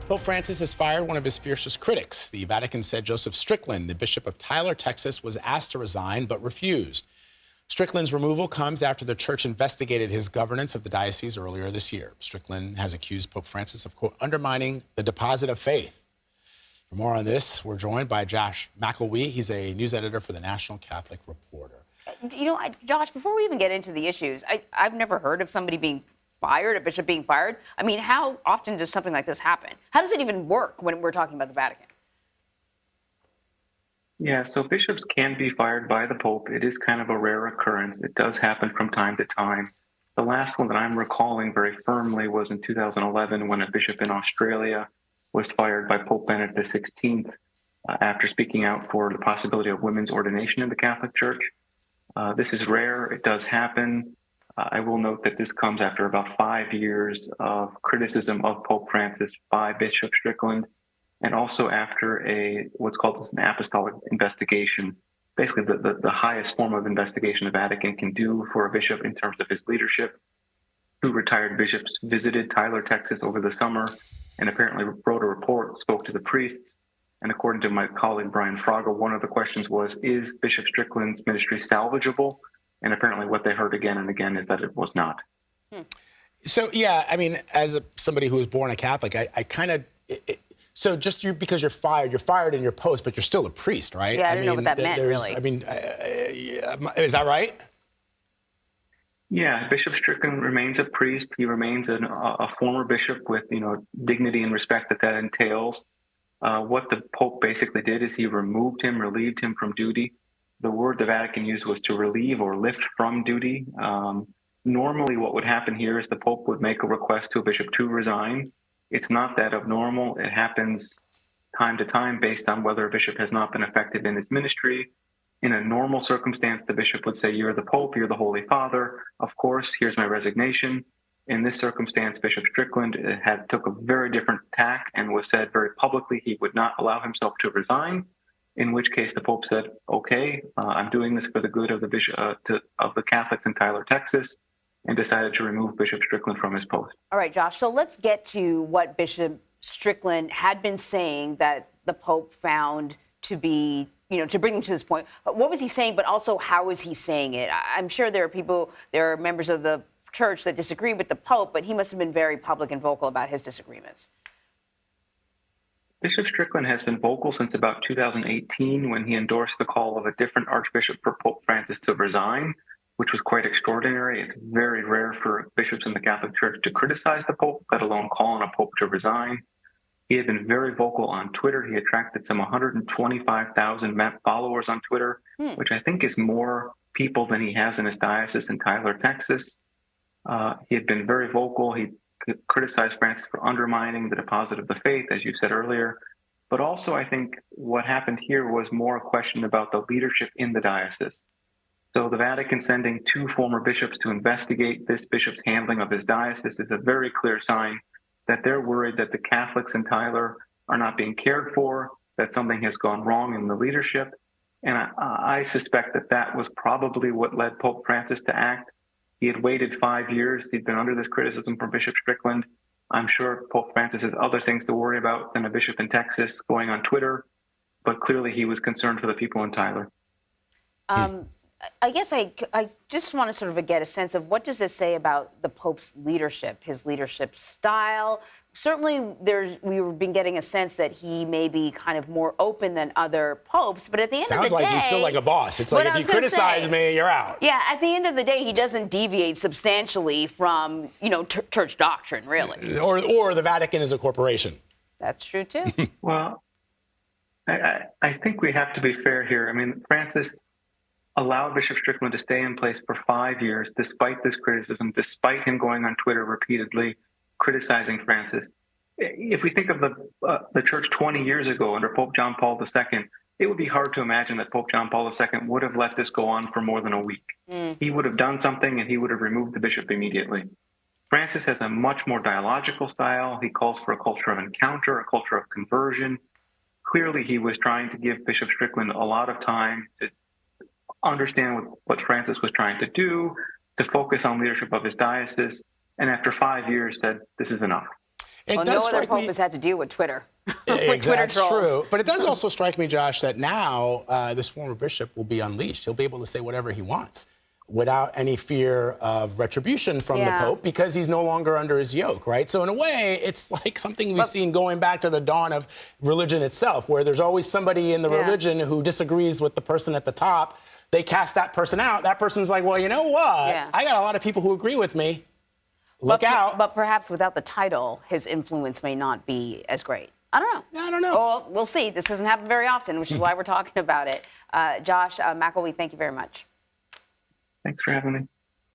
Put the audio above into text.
Pope Francis has fired one of his fiercest critics. The Vatican said Joseph Strickland, the Bishop of Tyler, Texas, was asked to resign but refused. Strickland's removal comes after the church investigated his governance of the diocese earlier this year. Strickland has accused Pope Francis of, quote, undermining the deposit of faith. For more on this, we're joined by Josh McElwee. He's a news editor for the National Catholic Reporter. You know, Josh, before we even get into the issues, I've never heard of somebody being fired, a bishop being fired. I mean, how often does something like this happen? How does it even work when we're talking about the Vatican? Yeah, so bishops can be fired by the Pope. It is kind of a rare occurrence. It does happen from time to time. The last one that I'm recalling very firmly was in 2011 when a bishop in Australia was fired by Pope Benedict XVI after speaking out for the possibility of women's ordination in the Catholic Church. This is rare. It does happen. I will note that this comes after about 5 years of criticism of Pope Francis by Bishop Strickland, and also after what's called an apostolic investigation, basically the highest form of investigation the Vatican can do for a bishop in terms of his leadership. Two retired bishops visited Tyler, Texas over the summer and apparently wrote a report, spoke to the priests. And according to my colleague Brian Fraga, one of the questions was, is Bishop Strickland's ministry salvageable? And apparently what they heard again and again is that it was not. So, yeah, I mean, as somebody who was born a Catholic, I kind of... So just because you're fired in your post, but you're still a priest, right? Yeah, I don't know what that meant, really. I mean, is that right? Yeah, Bishop Strickland remains a priest. He remains a former bishop with, dignity and respect that entails. What the Pope basically did is he relieved him from duty. The word the Vatican used was to relieve or lift from duty. Normally what would happen here is the Pope would make a request to a bishop to resign. It's not that abnormal. It happens time to time based on whether a bishop has not been effective in his ministry. In a normal circumstance, the bishop would say, you're the Pope, you're the Holy Father. Of course, here's my resignation. In this circumstance, Bishop Strickland took a very different tack and was said very publicly he would not allow himself to resign, in which case the Pope said, okay, I'm doing this for the good of the Catholics in Tyler, Texas, and decided to remove Bishop Strickland from his post. All right, Josh, so let's get to what Bishop Strickland had been saying that the Pope found to be, to bring him to this point. What was he saying, but also how was he saying it? I'm sure there are members of the church that disagree with the Pope, but he must have been very public and vocal about his disagreements. Bishop Strickland has been vocal since about 2018 when he endorsed the call of a different archbishop for Pope Francis to resign, which was quite extraordinary. It's very rare for bishops in the Catholic Church to criticize the Pope, let alone call on a Pope to resign. He had been very vocal on Twitter. He attracted some 125,000 followers on Twitter, which I think is more people than he has in his diocese in Tyler, Texas. He had been very vocal. He criticized Francis for undermining the deposit of the faith, as you said earlier. But also, I think what happened here was more a question about the leadership in the diocese. So the Vatican sending two former bishops to investigate this bishop's handling of his diocese is a very clear sign that they're worried that the Catholics in Tyler are not being cared for, that something has gone wrong in the leadership. And I suspect that was probably what led Pope Francis to act. He had waited 5 years. He'd been under this criticism from Bishop Strickland. I'm sure Pope Francis has other things to worry about than a bishop in Texas going on Twitter, but clearly he was concerned for the people in Tyler. I guess I just want to sort of get a sense of what does this say about the Pope's leadership, his leadership style. Certainly, we've been getting a sense that he may be kind of more open than other popes, but at the end of the day... Sounds like he's still like a boss. It's like, if you criticize me, you're out. Yeah, at the end of the day, he doesn't deviate substantially from, church doctrine, really. Or the Vatican is a corporation. That's true, too. Well, I think we have to be fair here. I mean, Francis allowed Bishop Strickland to stay in place for 5 years, despite this criticism, despite him going on Twitter repeatedly criticizing Francis. If we think of the church 20 years ago under Pope John Paul II, it would be hard to imagine that Pope John Paul II would have let this go on for more than a week. He would have done something and he would have removed the bishop immediately. Francis has a much more dialogical style. He calls for a culture of encounter, a culture of conversion. Clearly, he was trying to give Bishop Strickland a lot of time to understand what Francis was trying to do, to focus on leadership of his diocese, and after 5 years said, this is enough. It well, does no other strike pope me. has had to deal with Twitter. With Twitter That's trolls. true. But it does also strike me, Josh, that now this former bishop will be unleashed. He'll be able to say whatever he wants without any fear of retribution from the Pope because he's no longer under his yoke, right? So in a way, it's like something we've seen going back to the dawn of religion itself, where there's always somebody in the religion who disagrees with the person at the top. They cast that person out. That person's like, well, you know what? Yeah. I got a lot of people who agree with me. Look out. But perhaps without the title, his influence may not be as great. I don't know. I don't know. Well, we'll see. This doesn't happen very often, which is why we're talking about it. Josh McElwee, thank you very much. Thanks for having me.